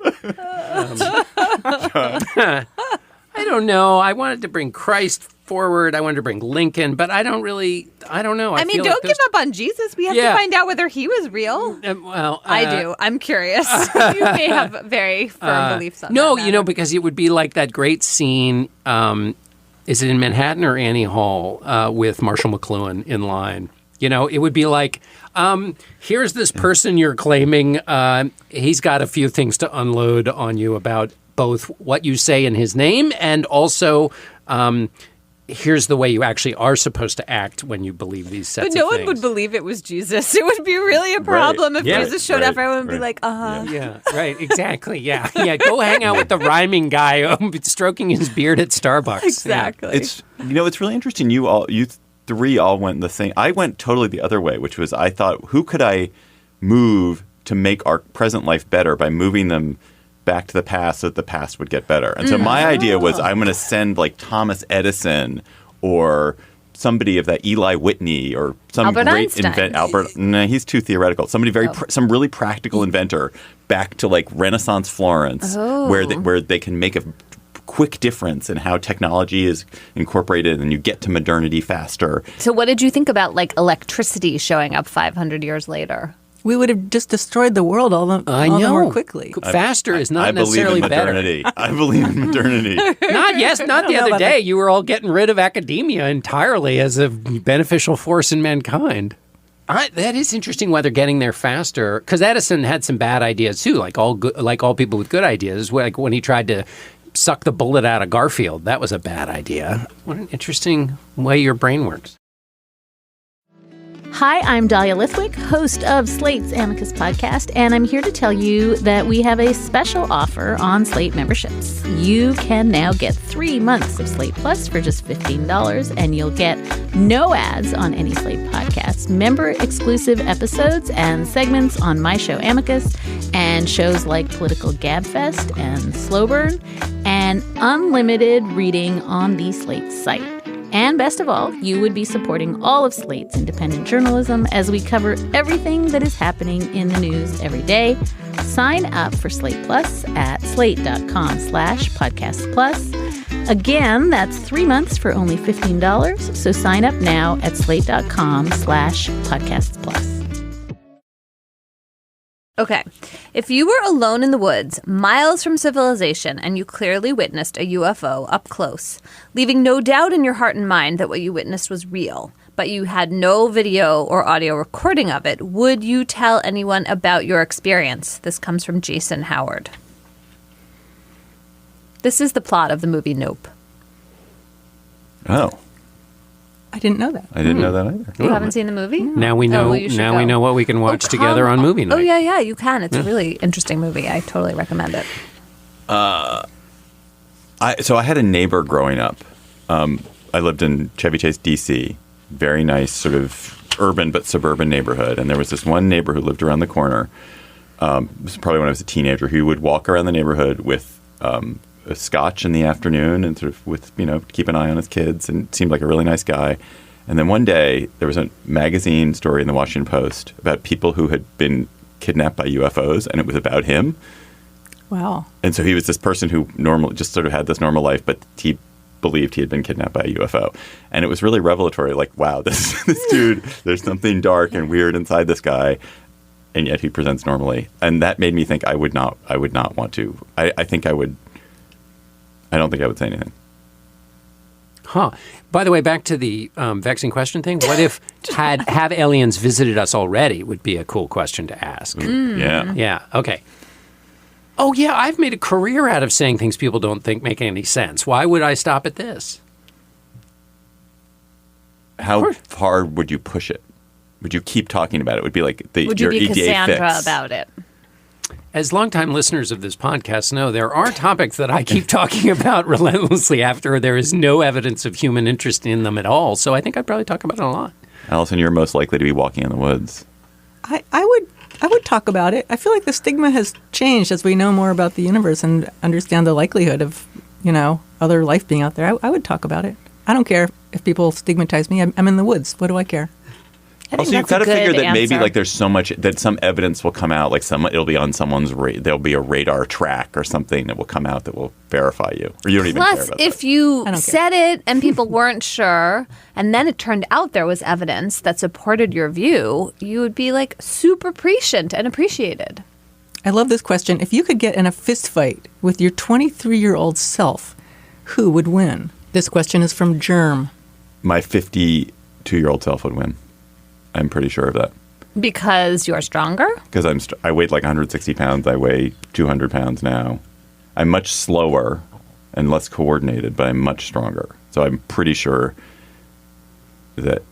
I don't know. I wanted to bring Christ forward. I wanted to bring Lincoln, but I don't know. I mean, don't give up on Jesus. We have to find out whether he was real. I do. I'm curious. You may have very firm beliefs on that. No, because it would be like that great scene. Is it in Manhattan or Annie Hall with Marshall McLuhan in line? It would be like, here's this person you're claiming. He's got a few things to unload on you about both what you say in his name and also here's the way you actually are supposed to act when you believe these sets of things. But no one would believe it was Jesus. It would be really a problem if Jesus showed up. Everyone would be like, Yeah, right, exactly, yeah. Go hang out with the rhyming guy stroking his beard at Starbucks. Exactly. Yeah. It's really interesting. You three all went the same. I went totally the other way, which was I thought, who could I move to make our present life better by moving them back to the past so that the past would get better. And so my idea was I'm going to send like Thomas Edison or somebody of that Eli Whitney or some Albert great Einstein. No, he's too theoretical. Somebody some really practical inventor back to like Renaissance Florence where they can make a quick difference in how technology is incorporated and you get to modernity faster. So what did you think about like electricity showing up 500 years later? We would have just destroyed the world all the more quickly. Faster is not necessarily better. I believe in modernity. Not the other day. You were all getting rid of academia entirely as a beneficial force in mankind. That is interesting whether getting there faster, because Edison had some bad ideas too, like all people with good ideas, like when he tried to suck the bullet out of Garfield. That was a bad idea. What an interesting way your brain works. Hi, I'm Dahlia Lithwick, host of Slate's Amicus podcast, and I'm here to tell you that we have a special offer on Slate memberships. You can now get 3 months of Slate Plus for just $15, and you'll get no ads on any Slate podcasts, member-exclusive episodes and segments on my show Amicus, and shows like Political Gabfest and Slow Burn, and unlimited reading on the Slate site. And best of all, you would be supporting all of Slate's independent journalism as we cover everything that is happening in the news every day. Sign up for Slate Plus at slate.com/podcast plus. Again, that's 3 months for only $15. So sign up now at slate.com/podcasts plus. Okay, if you were alone in the woods, miles from civilization, and you clearly witnessed a UFO up close, leaving no doubt in your heart and mind that what you witnessed was real, but you had no video or audio recording of it, would you tell anyone about your experience? This comes from Jason Howard. This is the plot of the movie Nope. Oh. I didn't know that. I didn't know that either. You haven't seen the movie? Now we know. We know what we can watch together on movie night. Oh yeah, you can. It's a really interesting movie. I totally recommend it. So I had a neighbor growing up. I lived in Chevy Chase, D.C. Very nice, sort of urban but suburban neighborhood. And there was this one neighbor who lived around the corner. This was probably when I was a teenager. He would walk around the neighborhood with a scotch in the afternoon and sort of with, keep an eye on his kids, and seemed like a really nice guy. And then one day there was a magazine story in the Washington Post about people who had been kidnapped by UFOs, and it was about him. Wow. And so he was this person who normally just sort of had this normal life, but he believed he had been kidnapped by a UFO. And it was really revelatory, like, wow, this dude, there's something dark and weird inside this guy, and yet he presents normally. And that made me think I would not want to. I don't think I would say anything. Huh. By the way, back to the vexing question thing. What if have aliens visited us already would be a cool question to ask. Yeah. Yeah. Okay. Oh, yeah. I've made a career out of saying things people don't think make any sense. Why would I stop at this? How far would you push it? Would you keep talking about it? Would be like would you your be EDA Cassandra fix. about it? As longtime listeners of this podcast know, there are topics that I keep talking about relentlessly after there is no evidence of human interest in them at all. So I think I'd probably talk about it a lot. Alison, you're most likely to be walking in the woods. I would talk about it. I feel like the stigma has changed as we know more about the universe and understand the likelihood of, other life being out there. I would talk about it. I don't care if people stigmatize me. I'm in the woods. What do I care? I think Also, you've that's a got to figure good that maybe answer. like there's so much that some evidence will come out, like it'll be on someone's there'll be a radar track or something that will come out that will verify you, or you don't even care Plus, about if that. you I don't said it and people weren't sure, and then it turned out there was evidence that supported your view, you would be like super prescient and appreciated. I love this question. If you could get in a fist fight with your 23-year-old self, who would win? This question is from Jerm. My 52-year-old self would win. I'm pretty sure of that. Because you're stronger? Because I weighed like 160 pounds. I weigh 200 pounds now. I'm much slower and less coordinated, but I'm much stronger. So I'm pretty sure that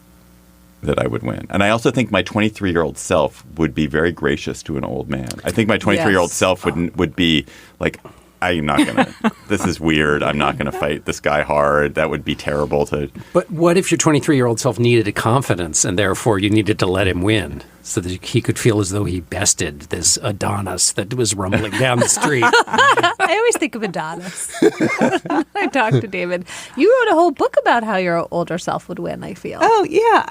I would win. And I also think my 23-year-old self would be very gracious to an old man. I think my 23-year-old self would be like, I'm not going to, this is weird. I'm not going to fight this guy hard. That would be terrible to. But what if your 23-year-old self needed a confidence and therefore you needed to let him win so that he could feel as though he bested this Adonis that was rumbling down the street? I always think of Adonis. I talked to David. You wrote a whole book about how your older self would win, I feel. Oh, yeah.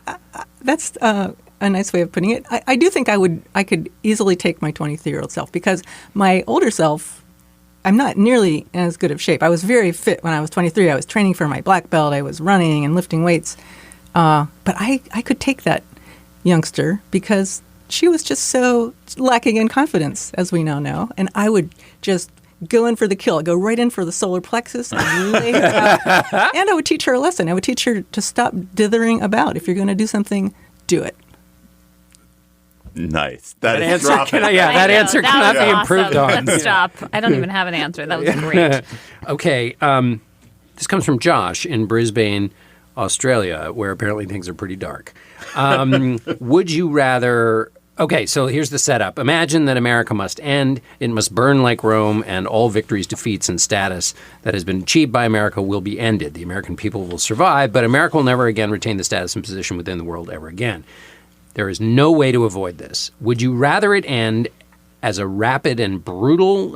That's a nice way of putting it. I do think I could easily take my 23-year-old self because my older self, I'm not nearly in as good of shape. I was very fit when I was 23. I was training for my black belt. I was running and lifting weights. But I could take that youngster because she was just so lacking in confidence, as we now know. And I would just go in for the kill. I'd go right in for the solar plexus and lay her out. And I would teach her a lesson. I would teach her to stop dithering about. If you're going to do something, do it. Nice. That is answer, dropping. that answer That cannot was be improved awesome. on. Let's stop. I don't even have an answer. That was great. Okay. This comes from Josh in Brisbane, Australia, where apparently things are pretty dark. Would you rather... Okay, so here's the setup. Imagine that America must end. It must burn like Rome, and all victories, defeats, and status that has been achieved by America will be ended. The American people will survive, but America will never again retain the status and position within the world ever again. There is no way to avoid this. Would you rather it end as a rapid and brutal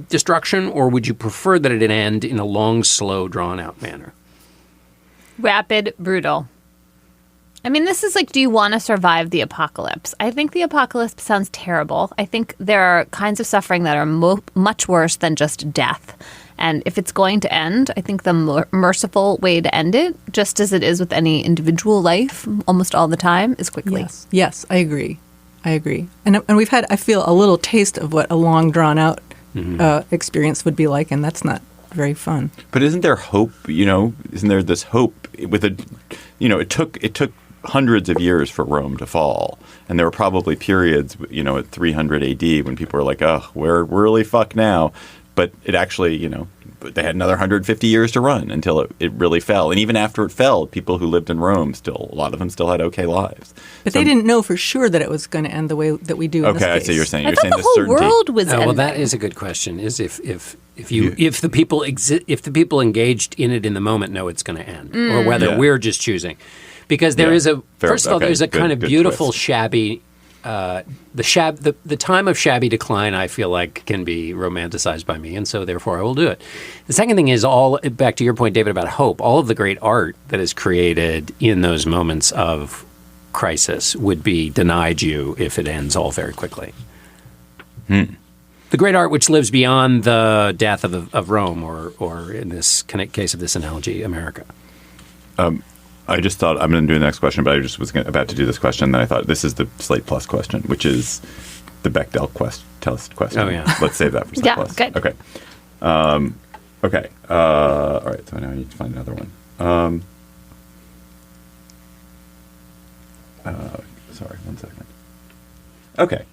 destruction, or would you prefer that it end in a long, slow, drawn-out manner? Rapid, brutal. I mean, this is like, do you want to survive the apocalypse? I think the apocalypse sounds terrible. I think there are kinds of suffering that are much worse than just death. And if it's going to end, I think the merciful way to end it, just as it is with any individual life almost all the time, is quickly. Yes, I agree. And we've had, I feel, a little taste of what a long, drawn-out experience would be like, and that's not very fun. But isn't there hope? Isn't there this hope with it took hundreds of years for Rome to fall, and there were probably periods, at 300 AD when people were like, "Oh, we're really fucked now," but it actually, they had another 150 years to run until it really fell. And even after it fell, people who lived in Rome a lot of them still had okay lives. But they didn't know for sure that it was going to end the way that we do in this case. Okay, I see you're saying. I You're thought saying the the whole certainty. world was ending. Well, that is a good question. Is if the people engaged in it in the moment know it's going to end, or whether we're just choosing, because there is first of all there's a kind of beautiful twist. shabby. The time of shabby decline, I feel like, can be romanticized by me, and so therefore I will do it. The second thing is back to your point, David, about hope. All of the great art that is created in those moments of crisis would be denied you if it ends all very quickly. The great art which lives beyond the death of Rome, or in this case of this analogy, America. I just thought I'm going to do the next question, but I just was about to do this question. Then I thought this is the Slate Plus question, which is the Bechdel test question. Oh, yeah. Let's save that for Slate Plus. Good. Okay. Okay. All right. So now I need to find another one. Sorry, 1 second. Okay.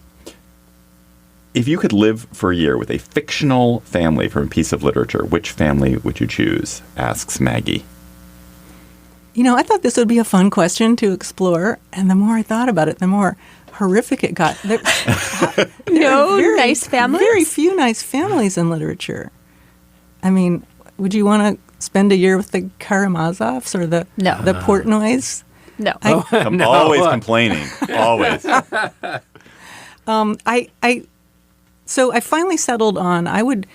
If you could live for a year with a fictional family from a piece of literature, which family would you choose? Asks Maggie. I thought this would be a fun question to explore, and the more I thought about it, the more horrific it got. There No are nice families? Very few nice families in literature. I mean, would you want to spend a year with the Karamazovs or the Portnoys? No. I'm always complaining. Always. So I finally settled on I would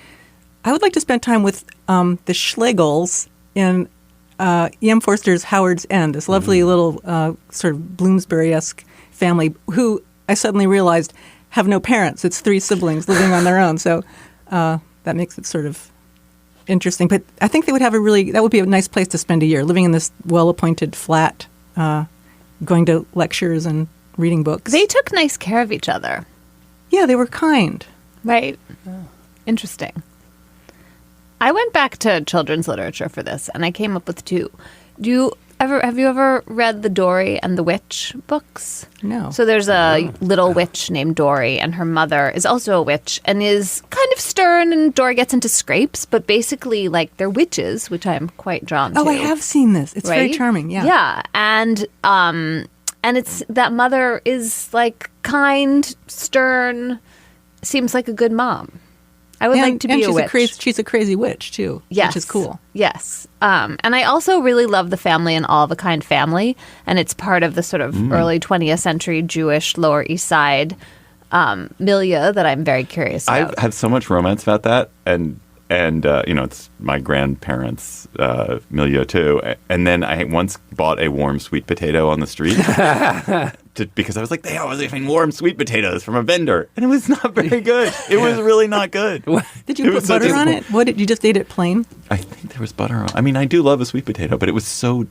like to spend time with the Schlegels in E.M. Forster's Howard's End, this lovely little sort of Bloomsbury-esque family who I suddenly realized have no parents. It's 3 siblings living on their own. So that makes it sort of interesting. But I think they would have that would be a nice place to spend a year, living in this well-appointed flat, going to lectures and reading books. They took nice care of each other. Yeah, they were kind. Right. Interesting. I went back to children's literature for this, and I came up with 2. Have you ever read the Dory and the Witch books? No. So there's a little witch named Dory, and her mother is also a witch and is kind of stern, and Dory gets into scrapes, but basically, like, they're witches, which I'm quite drawn to. Oh, I have seen this. It's very charming, yeah. Yeah, and it's that mother is, like, kind, stern, seems like a good mom. I would like to be a witch. She's a crazy witch, too, which is cool. Yes. And I also really love the family in All of a Kind Family, and it's part of the sort of early 20th century Jewish Lower East Side milieu that I'm very curious about. I have so much romance about that, and it's my grandparents' milieu too. And then I once bought a warm sweet potato on the street because I was like, they always having warm sweet potatoes from a vendor, and it was not very good. It was really not good. Did you put butter on it? What did you just eat it plain? I think there was butter on. I mean, I do love a sweet potato, but it was so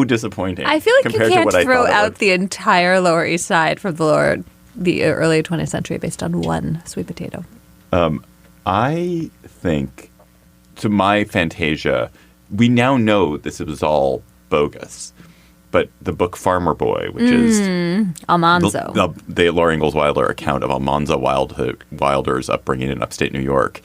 disappointing. I feel like you can't throw out the entire Lower East Side from the early 20th century based on one sweet potato. I think, to my Fantasia, we now know this was all bogus. But the book Farmer Boy, which is Almanzo, the Laura Ingalls Wilder account of Almanzo Wilder's upbringing in upstate New York,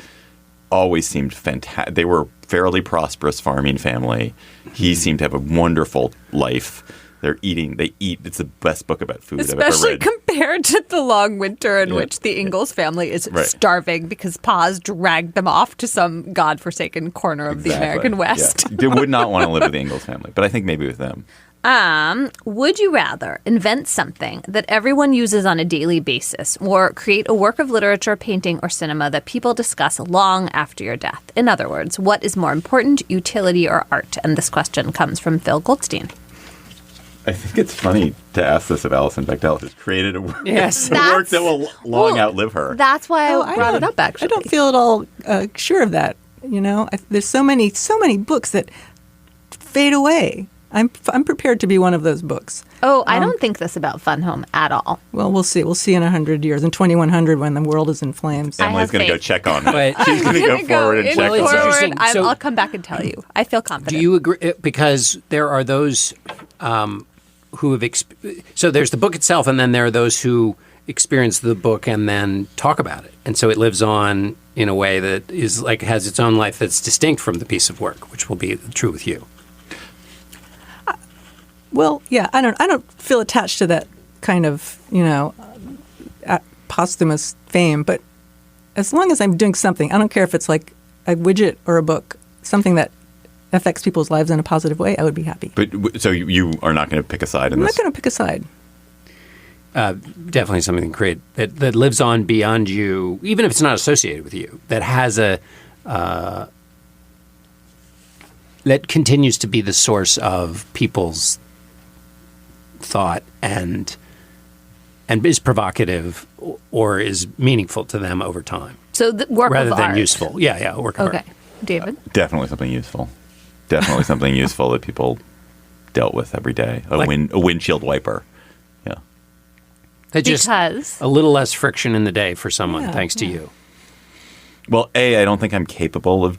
always seemed fantastic. They were a fairly prosperous farming family. He seemed to have a wonderful life. They eat. It's the best book about food I've ever read. Especially compared to the long winter in which the Ingalls family is starving because Pa's dragged them off to some godforsaken corner of the American West. Yeah. They would not want to live with the Ingalls family, but I think maybe with them. Would you rather invent something that everyone uses on a daily basis or create a work of literature, painting, or cinema that people discuss long after your death? In other words, what is more important, utility or art? And this question comes from Phil Goldstein. I think it's funny to ask this of Alison Bechdel, who's created a work, yes. work that will long outlive her. That's why I brought it up, actually. I don't feel at all sure of that. You know, there's so many books that fade away. I'm prepared to be one of those books. Oh, I don't think this about Fun Home at all. Well, we'll see. We'll see in 100 years, in 2100, when the world is in flames. Emily's going to go check on it. But she's going to go forward and check on it. I'll come back and tell you. I feel confident. Do you agree? Because there are those who have so there's the book itself, and then there are those who experience the book and then talk about it, and so it lives on in a way that is like has its own life that's distinct from the piece of work, which will be true with you. Well, yeah, I don't feel attached to that kind of posthumous fame, but as long as I'm doing something, I don't care if it's like a widget or a book, something that affects people's lives in a positive way, I would be happy. But so you are not going to pick a side in this? I'm not going to pick a side. Definitely something great that lives on beyond you, even if it's not associated with you, that has that continues to be the source of people's thought and is provocative or is meaningful to them over time. So the work rather of than art. useful. Yeah, work of art. Okay. David? Definitely something useful. Definitely something useful that people dealt with every day. A windshield wiper. Yeah. That just Because? a little less friction in the day for someone, thanks to you. Well, I don't think I'm capable of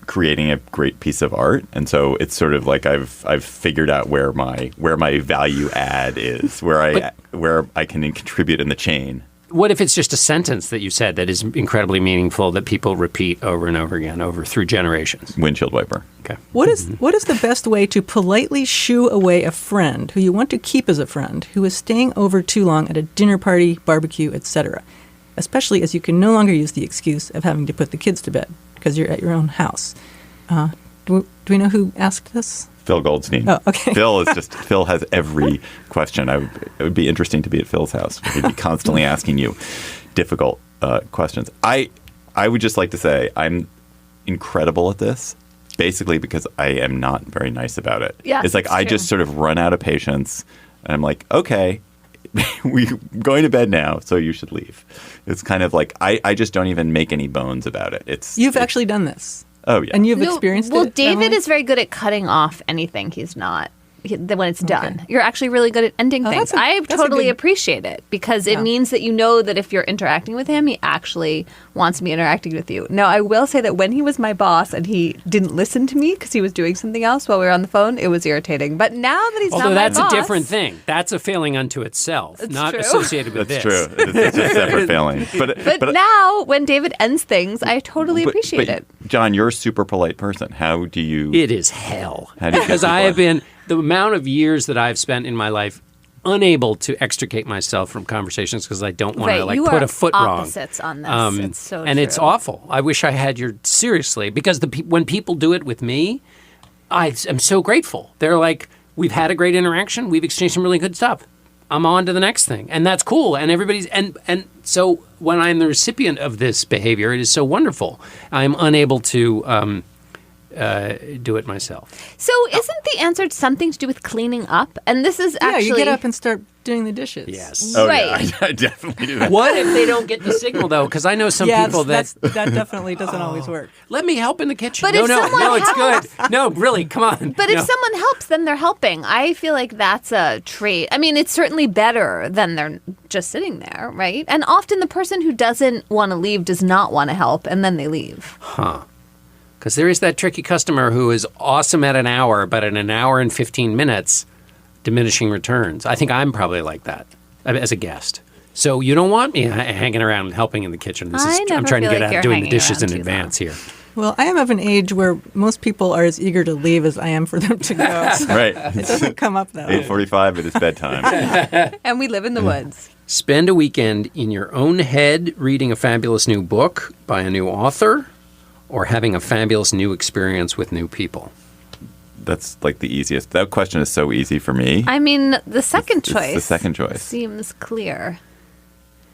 creating a great piece of art, and so it's sort of like I've figured out where my value add is, where I can contribute in the chain. What if it's just a sentence that you said that is incredibly meaningful that people repeat over and over again through generations? Windshield wiper. Okay. What is the best way to politely shoo away a friend who you want to keep as a friend who is staying over too long at a dinner party, barbecue, etc., especially as you can no longer use the excuse of having to put the kids to bed because you're at your own house? Do we know who asked this? Phil Goldstein. Oh, okay. Phil has every question. It would be interesting to be at Phil's house. He'd be constantly asking you difficult questions. I would just like to say I'm incredible at this. basically because I am not very nice about it. Yeah, it's like I just sort of run out of patience, and I'm like, okay, we're going to bed now, so you should leave. It's kind of like I just don't even make any bones about it. You've actually done this. Oh, yeah. And you've experienced it? Well, David Emily? is very good at cutting off anything he's not. When it's done. You're actually really good at ending things. I totally appreciate it because it means that you know that if you're interacting with him, he actually wants to be interacting with you. Now, I will say that when he was my boss and he didn't listen to me because he was doing something else while we were on the phone, it was irritating. But now that he's not my boss... Although that's a different thing. That's a failing unto itself, not associated with this. That's true. It's a separate failing. But now, when David ends things, I totally appreciate it. John, you're a super polite person. How do you... It is hell. How do you because I have been... The amount of years that I've spent in my life unable to extricate myself from conversations because I don't want to put a foot wrong. Opposites on this. It's so and true. It's awful. I wish I had your seriously because when people do it with me, I am so grateful. They're like, we've had a great interaction. We've exchanged some really good stuff. I'm on to the next thing, and that's cool. And everybody's and so when I'm the recipient of this behavior, it is so wonderful. I'm unable to. Do it myself. So isn't the answer something to do with cleaning up? And this is actually... you get up and start doing the dishes. Yes. Oh, right. Yeah, I definitely do that. What if they don't get the signal, though? Because I know some people that definitely doesn't always work. Let me help in the kitchen. But no, if no, someone no, it's helps- good. No, really, come on. But if someone helps, then they're helping. I feel like that's a trait. I mean, it's certainly better than they're just sitting there, right? And often the person who doesn't want to leave does not want to help, and then they leave. Huh. Because there is that tricky customer who is awesome at an hour, but in an hour and 15 minutes, diminishing returns. I think I'm probably like that as a guest. So you don't want me hanging around and helping in the kitchen. I'm trying to get out doing the dishes in advance here. Well, I am of an age where most people are as eager to leave as I am for them to go. So Right. It doesn't come up that 8:45, it is bedtime. And we live in the woods. Spend a weekend in your own head reading a fabulous new book by a new author, or having a fabulous new experience with new people? That's like the easiest. That question is so easy for me. I mean, the second choice. It's the second choice. Seems clear.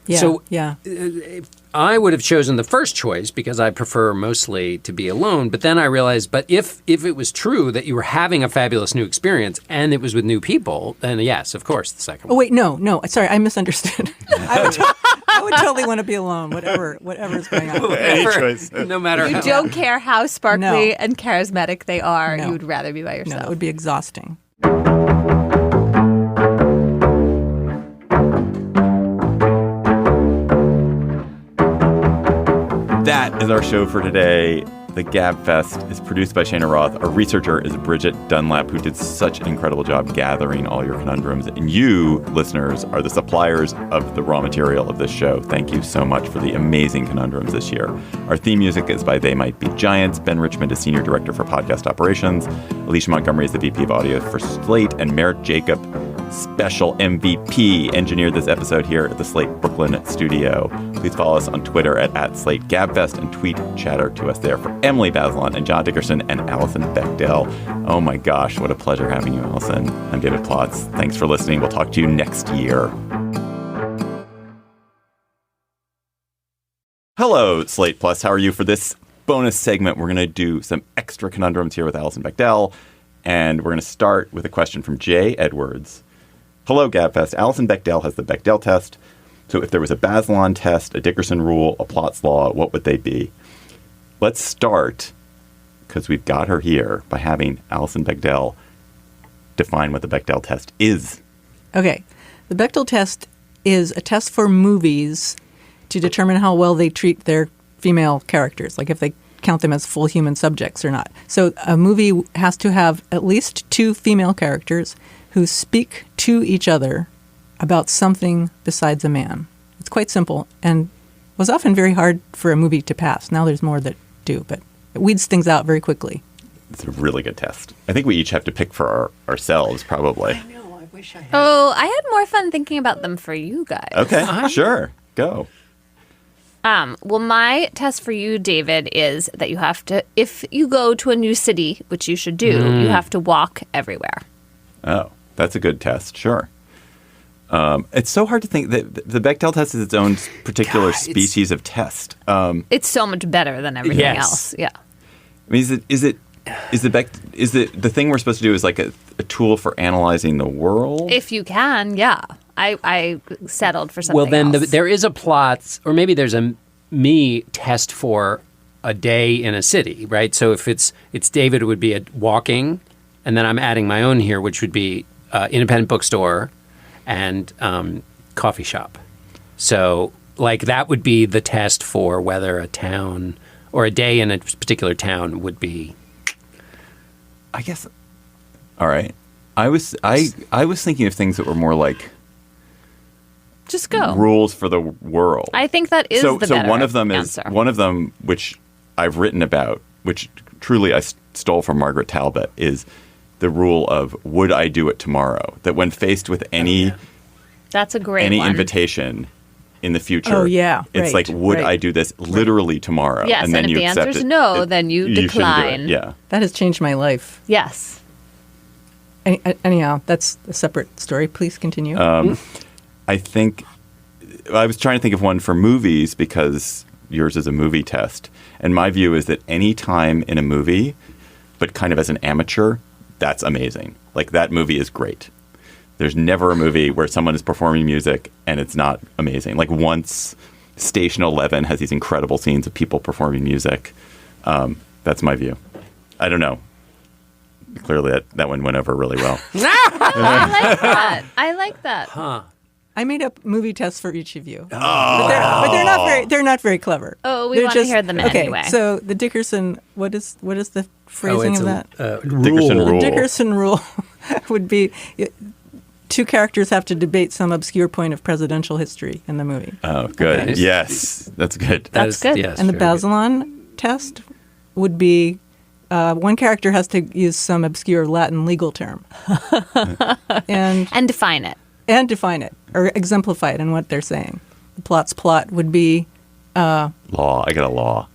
Yeah. So yeah. I would have chosen the first choice because I prefer mostly to be alone. But then I realized, but if it was true that you were having a fabulous new experience and it was with new people, then yes, of course, the second one. Oh, wait, no. Sorry, I misunderstood. I would totally want to be alone, whatever is going on. Any choice. No matter You how. don't care how sparkly No. and charismatic they are. No. You would rather be by No, yourself. that would be exhausting. That is our show for today. The Gabfest is produced by Cheyna Roth. Our researcher is Bridgette Dunlap, who did such an incredible job gathering all your conundrums. And you, listeners, are the suppliers of the raw material of this show. Thank you so much for the amazing conundrums this year. Our theme music is by They Might Be Giants. Ben Richmond is Senior Director for Podcast Operations. Alicia Montgomery is the VP of Audio for Slate. And Merritt Jacob, Special MVP, engineered this episode here at the Slate Brooklyn studio. Please follow us on Twitter at Slate Gabfest and tweet chatter to us there. For Emily Bazelon and John Dickerson and Alison Bechdel. Oh my gosh, what a pleasure having you, Alison. I'm David Plotz. Thanks for listening. We'll talk to you next year. Hello, Slate Plus. How are you? For this bonus segment, we're going to do some extra conundrums here with Alison Bechdel. And we're going to start with a question from Jay Edwards. Hello, Gabfest. Alison Bechdel has the Bechdel test. So if there was a Bazelon test, a Dickerson rule, a Plotz law, what would they be? Let's start, because we've got her here, by having Alison Bechdel define what the Bechdel test is. Okay. The Bechdel test is a test for movies to determine how well they treat their female characters, like if they count them as full human subjects or not. So a movie has to have at least 2 female characters who speak to each other about something besides a man. It's quite simple and was often very hard for a movie to pass. Now there's more that do, but it weeds things out very quickly. It's a really good test. I think we each have to pick for ourselves, probably. I know, I wish I had. Oh, I had more fun thinking about them for you guys. Okay, sure. Go. Well, my test for you, David, is that you have to, if you go to a new city, which you should do, you have to walk everywhere. Oh, that's a good test. Sure. It's so hard to think that the Bechdel test is its own particular species of test. It's so much better than everything Yes. else. Yeah. I mean, is it is the thing we're supposed to do is like a tool for analyzing the world? If you can, yeah. I settled for something Well, then else. there is a plot, or maybe there's a me test for a day in a city, right? So if it's David, it would be walking, and then I'm adding my own here, which would be independent bookstore and coffee shop. So like that would be the test for whether a town or a day in a particular town would be. I guess. All right. I was thinking of things that were more like Just go. rules for the world. I think that is the better one of them answer. is one of them, which I've written about, which truly I stole from Margaret Talbot, is the rule of would I do it tomorrow? That when faced with any That's a great one. invitation in the future, Oh, yeah. it's Right, like would right. I do this literally tomorrow? Yes, and then and if you the accept answer's it, no, then you shouldn't do it. decline. Yeah. That has changed my life. Yes. Anyhow, that's a separate story. Please continue. I think I was trying to think of one for movies because yours is a movie test. And my view is that any time in a movie, but kind of as an amateur, that's amazing. Like that movie is great. There's never a movie where someone is performing music and it's not amazing. Like once Station 11 has these incredible scenes of people performing music. That's my view. I don't know. Clearly that one went over really well. I like that. Huh. I made up movie tests for each of you, but they're not very. They're not very clever. Oh, we They're want to hear them okay, anyway. So the Dickerson. What is the phrasing it's of that? Dickerson rule. The Dickerson rule would be two characters have to debate some obscure point of presidential history in the movie. Oh, good. Okay. Yes, that's good. That's good. Yes, And the very good. Bazelon test would be one character has to use some obscure Latin legal term and define it. define it or exemplify it in what they're saying. The plot's plot would be Law. I got a law.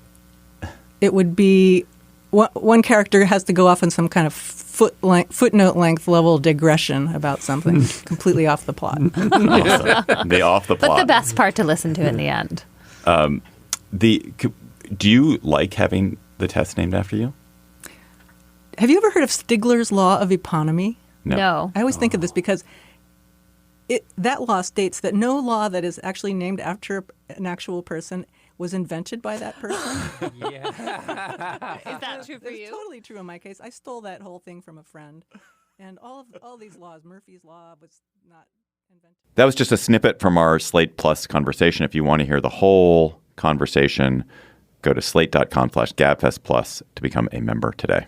it would be one character has to go off on some kind of footnote length level digression about something completely off the plot. Awesome. They off the plot. But the best part to listen to in the end. Do you like having the test named after you? Have you ever heard of Stigler's law of eponymy? No. I always think of this because that law states that no law that is actually named after an actual person was invented by that person. Is that true for It's you? totally true in my case. I stole that whole thing from a friend. And all these laws, Murphy's Law was not invented. That was just a snippet from our Slate Plus conversation. If you want to hear the whole conversation, go to slate.com/Gabfest Plus to become a member today.